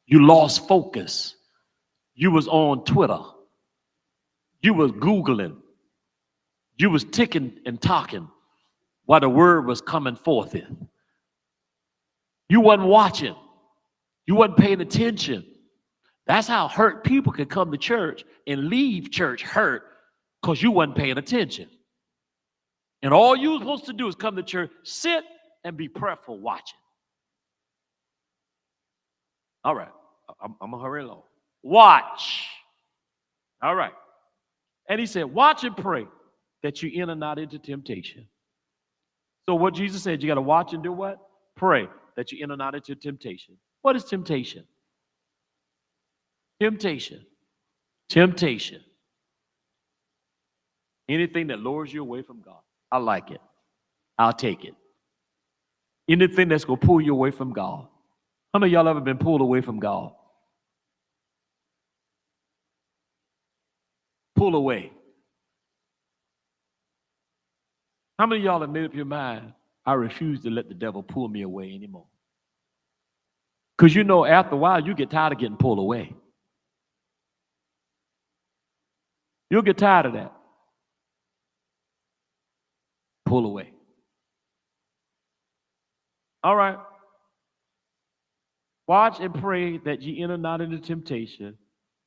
You lost focus. You was on Twitter. You was Googling. You was ticking and talking while the word was coming forth in. You wasn't watching. You wasn't paying attention. That's how hurt people can come to church and leave church hurt because you wasn't paying attention. And all you were supposed to do is come to church, sit, and be prayerful watching. All right. I'm going to hurry along. Watch. All right. And he said, watch and pray that you enter not into temptation. So what Jesus said, you got to watch and do what? Pray that you enter not into temptation. What is temptation? Temptation. Temptation. Anything that lures you away from God. I like it. I'll take it. Anything that's going to pull you away from God. How many of y'all ever been pulled away from God? Pull away. How many of y'all have made up your mind, I refuse to let the devil pull me away anymore? Because you know, after a while, you get tired of getting pulled away. You'll get tired of that. Pull away. All right. Watch and pray that ye enter not into temptation.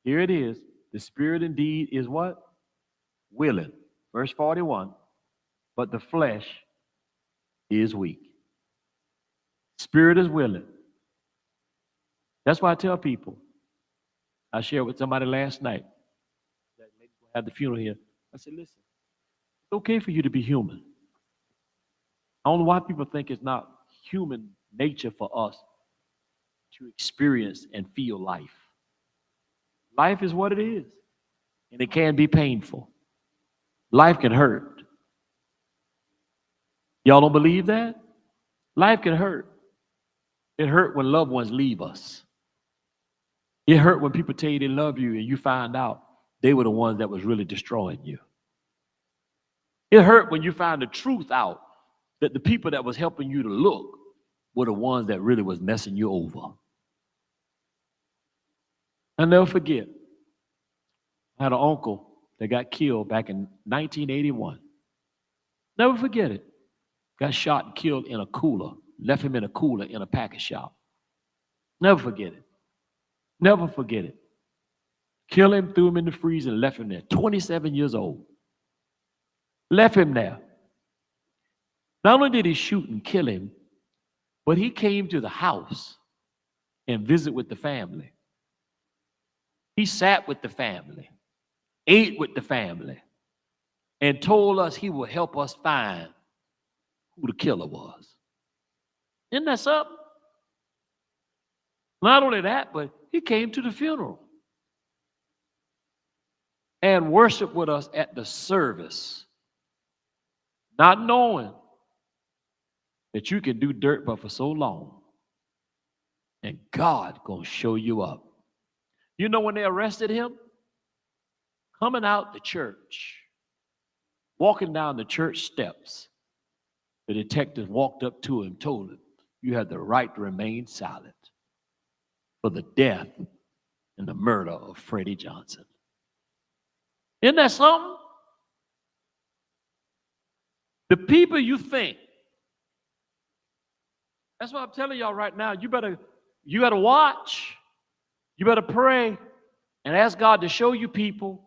Here it is. The spirit indeed is what? Willing. Verse 41. But the flesh is weak. Spirit is willing. That's why I tell people. I shared with somebody last night. That lady who had the funeral here. I said, listen, it's okay for you to be human. I don't know why people think it's not human nature for us to experience and feel life. Life is what it is, and it can be painful. Life can hurt. Y'all don't believe that? Life can hurt. It hurt when loved ones leave us. It hurt when people tell you they love you and you find out they were the ones that was really destroying you. It hurt when you find the truth out that the people that was helping you to look were the ones that really was messing you over. I'll never forget. I had an uncle that got killed back in 1981. Never forget it. Got shot and killed in a cooler. Left him in a cooler in a package shop. Never forget it. Never forget it. Kill him, threw him in the freezer, and left him there. 27 years old. Left him there. Not only did he shoot and kill him, but he came to the house and visited with the family. He sat with the family, ate with the family, and told us he would help us find who the killer was. Isn't that something? Not only that, but he came to the funeral and worshiped with us at the service, not knowing that you can do dirt but for so long, and God gonna show you up. You know when they arrested him? Coming out the church, walking down the church steps, the detective walked up to him, told him, you have the right to remain silent for the death and the murder of Freddie Johnson. Isn't that something? The people you think. That's what I'm telling y'all right now. You better watch. You better pray and ask God to show you people.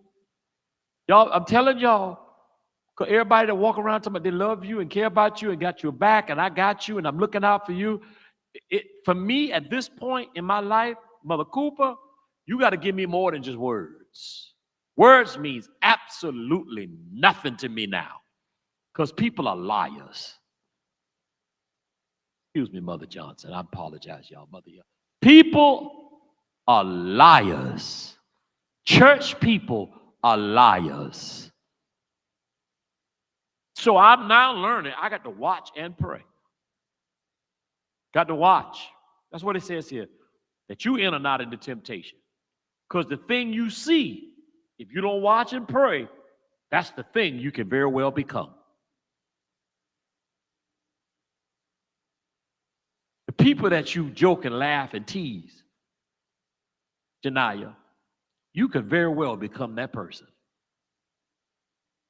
Y'all, I'm telling y'all, because everybody that walk around talking about they love you and care about you and got your back and I got you and I'm looking out for you. For me, at this point in my life, Mother Cooper, you got to give me more than just words. Words means absolutely nothing to me now because people are liars. Excuse me, Mother Johnson. I apologize, y'all, Mother. People are liars. Church people are liars. So I'm now learning I got to watch and pray. Got to watch. That's what it says here. That you enter not into temptation. Because the thing you see, if you don't watch and pray, that's the thing you can very well become. The people that you joke and laugh and tease, Janaya, you could very well become that person.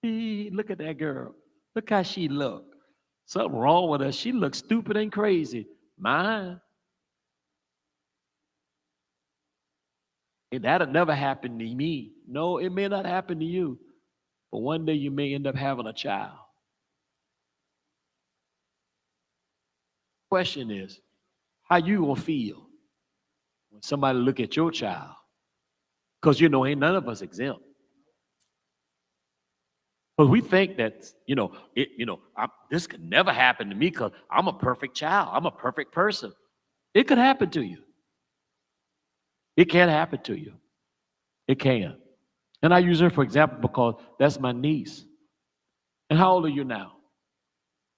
Look at that girl. Look how she look. Something wrong with her. She looks stupid and crazy. Mine. That'll never happen to me. No, it may not happen to you. But one day you may end up having a child. Question is, how you gonna feel when somebody look at your child? Because ain't none of us exempt. Because we think that this could never happen to me because I'm a perfect child. I'm a perfect person. It could happen to you. It can happen to you. It can. And I use her for example because that's my niece. And how old are you now?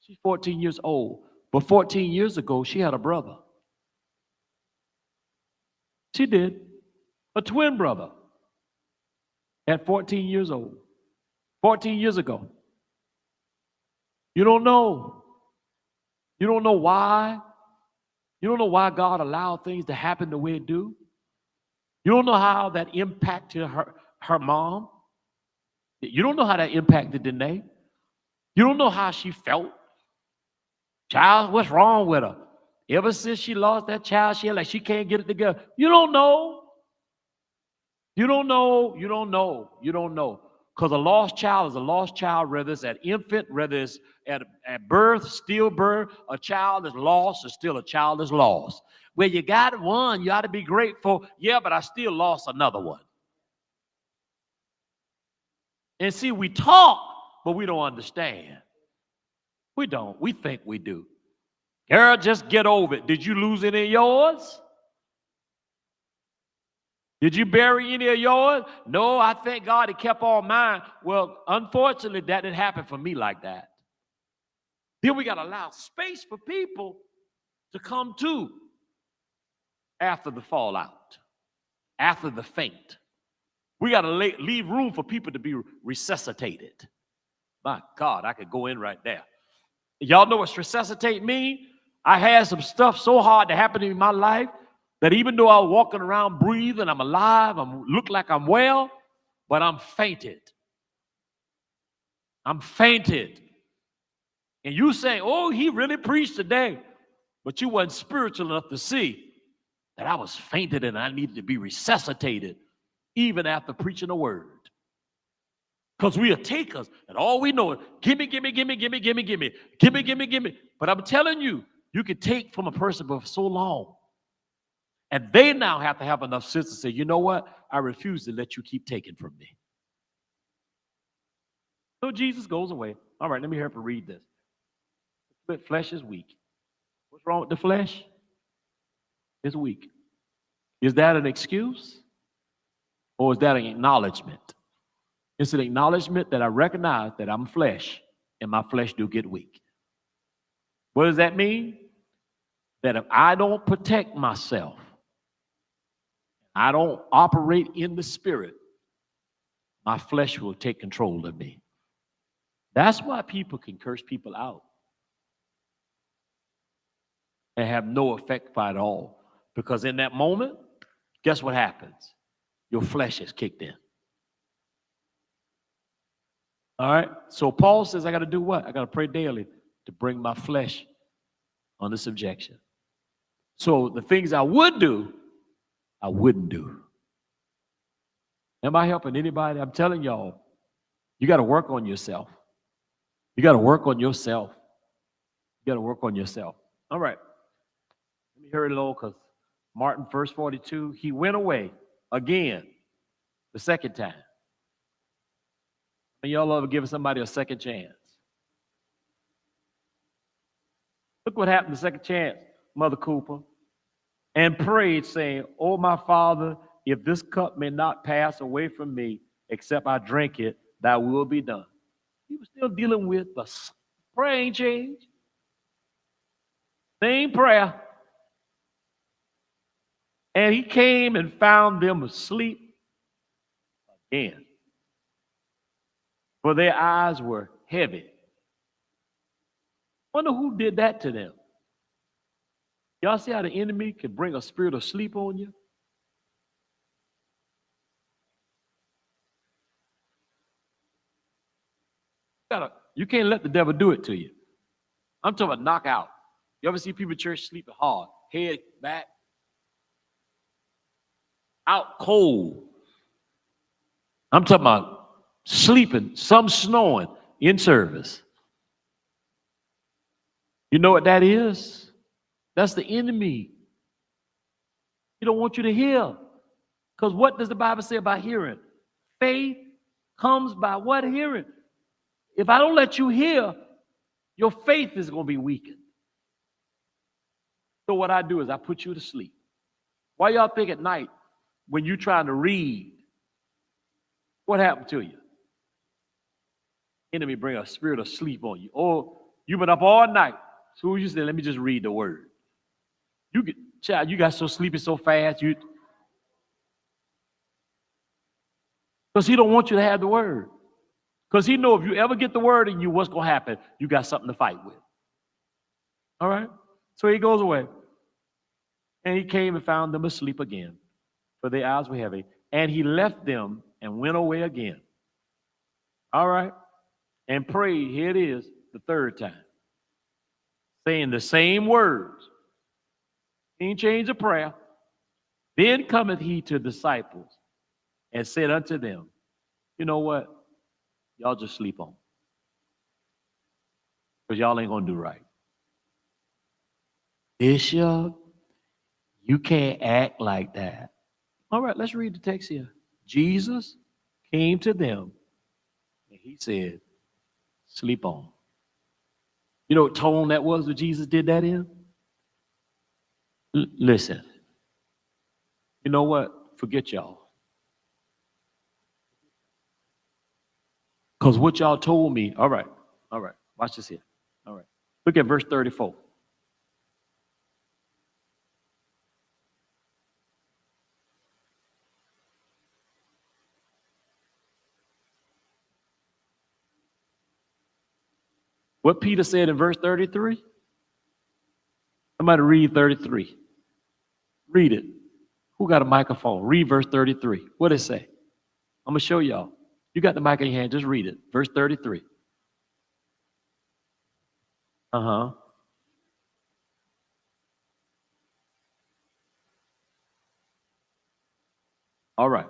She's 14 years old. But 14 years ago, she had a brother. She did. A twin brother at 14 years old. 14 years ago. You don't know. You don't know why. You don't know why God allowed things to happen the way it do. You don't know how that impacted her mom. You don't know how that impacted Danae. You don't know how she felt. Child, what's wrong with her? Ever since she lost that child, she can't get it together. You don't know. You don't know. You don't know. You don't know. Because a lost child is a lost child, whether it's at infant, whether it's at birth, stillbirth, a child is lost, or still a child is lost. Well, you got one, you ought to be grateful. Yeah, but I still lost another one. And see, we talk, but we don't understand. We don't. We think we do. Girl, just get over it. Did you lose any of yours? Did you bury any of yours? No, I thank God He kept all mine. Well, unfortunately, that didn't happen for me like that. Then we got to allow space for people to come to after the fallout, after the faint. We got to leave room for people to be resuscitated. My God, I could go in right there. Y'all know what resuscitate mean? I had some stuff so hard to happen in my life that even though I was walking around breathing, I'm alive, I look like I'm well, but I'm fainted. I'm fainted. And you saying, oh, he really preached today, but you wasn't spiritual enough to see that I was fainted and I needed to be resuscitated even after preaching a word. Because we are takers, and all we know is gimme, gimme, gimme, gimme, gimme, gimme, gimme, gimme, gimme. But I'm telling you, you can take from a person for so long. And they now have to have enough sense to say, you know what? I refuse to let you keep taking from me. So Jesus goes away. All right, let me help you read this. The flesh is weak. What's wrong with the flesh? It's weak. Is that an excuse? Or is that an acknowledgement? It's an acknowledgement that I recognize that I'm flesh and my flesh do get weak. What does that mean? That if I don't protect myself, I don't operate in the spirit, my flesh will take control of me. That's why people can curse people out and have no effect at all. Because in that moment, guess what happens? Your flesh is kicked in. All right? So Paul says I got to do what? I got to pray daily to bring my flesh under subjection. So the things I would do, I wouldn't do. Am I helping anybody? I'm telling y'all, you got to work on yourself. You got to work on yourself. You got to work on yourself. All right. Let me hear it a little because Martin, verse 42, he went away again the second time. And y'all ever give somebody a second chance? Look what happened the second chance, Mother Cooper. And prayed, saying, oh, my Father, if this cup may not pass away from me, except I drink it, thy will be done. He was still dealing with the prayer ain't changed. Same prayer. And he came and found them asleep again. For their eyes were heavy. Wonder who did that to them. Y'all see how the enemy can bring a spirit of sleep on you? You can't let the devil do it to you. I'm talking about knockout. You ever see people in church sleeping hard, head back, out cold? I'm talking about sleeping, some snoring in service. You know what that is? That's the enemy. He don't want you to hear. Because what does the Bible say about hearing? Faith comes by what? Hearing. If I don't let you hear, your faith is going to be weakened. So what I do is I put you to sleep. Why y'all think at night when you're trying to read, what happened to you? Enemy bring a spirit of sleep on you. Or you've been up all night. So you say, let me just read the word. Child, you got so sleepy so fast, because he don't want you to have the word. Because he know if you ever get the word in you, what's going to happen? You got something to fight with. All right? So he goes away. And he came and found them asleep again, for their eyes were heavy. And he left them and went away again. All right? And prayed, here it is, the third time, saying the same words. He ain't changed the prayer. Then cometh he to the disciples and said unto them, you know what? Y'all just sleep on. Because y'all ain't going to do right. Bishop, you can't act like that. All right, let's read the text here. Jesus came to them and he said, sleep on. You know what tone that was when Jesus did that in? Listen. You know what? Forget y'all. Because what y'all told me, all right, watch this here. All right. Look at verse 34. What Peter said in verse 33? Somebody read 33. Read it. Who got a microphone? Read verse 33. What did it say? I'm going to show y'all. You got the mic in your hand. Just read it. Verse 33. Uh-huh. All right.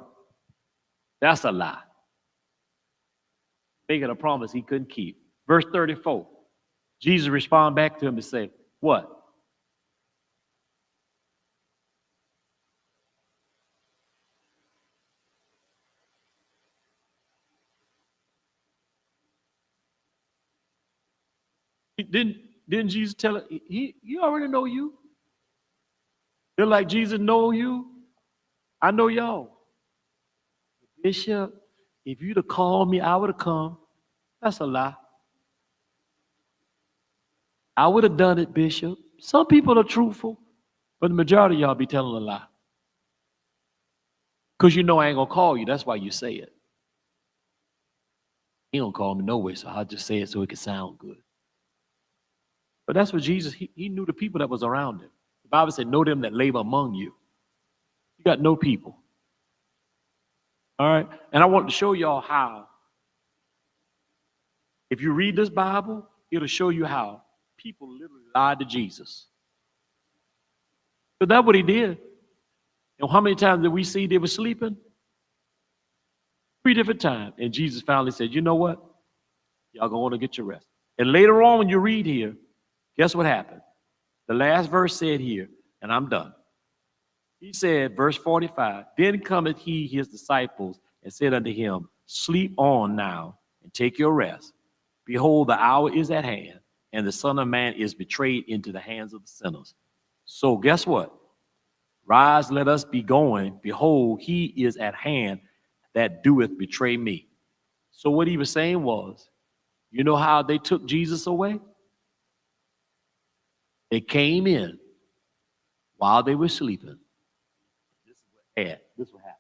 That's a lie. Making a promise he couldn't keep. Verse 34. Jesus responded back to him and said, what? Didn't Jesus tell it? He already know you. They're like, Jesus know you. I know y'all. Bishop, if you'd have called me, I would have come. That's a lie. I would have done it, Bishop. Some people are truthful, but the majority of y'all be telling a lie. Because you know I ain't going to call you. That's why you say it. He don't call me no way, so I'll just say it so it can sound good. But that's what Jesus, he knew the people that was around him. The Bible said, know them that labor among you. You got no people. All right? And I want to show y'all how. If you read this Bible, it'll show you how people literally lied to Jesus. But that's what he did. And how many times did we see they were sleeping? 3 different times. And Jesus finally said, you know what? Y'all gonna want to get your rest. And later on when you read here, guess what happened? The last verse said here, and I'm done. He said, verse 45, then cometh he, his disciples, and said unto him, sleep on now, and take your rest. Behold, the hour is at hand, and the Son of Man is betrayed into the hands of the sinners. So guess what? Rise, let us be going. Behold, he is at hand that doeth betray me. So what he was saying was, you know how they took Jesus away? They came in while they were sleeping. This is what happened.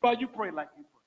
Why you pray like you pray?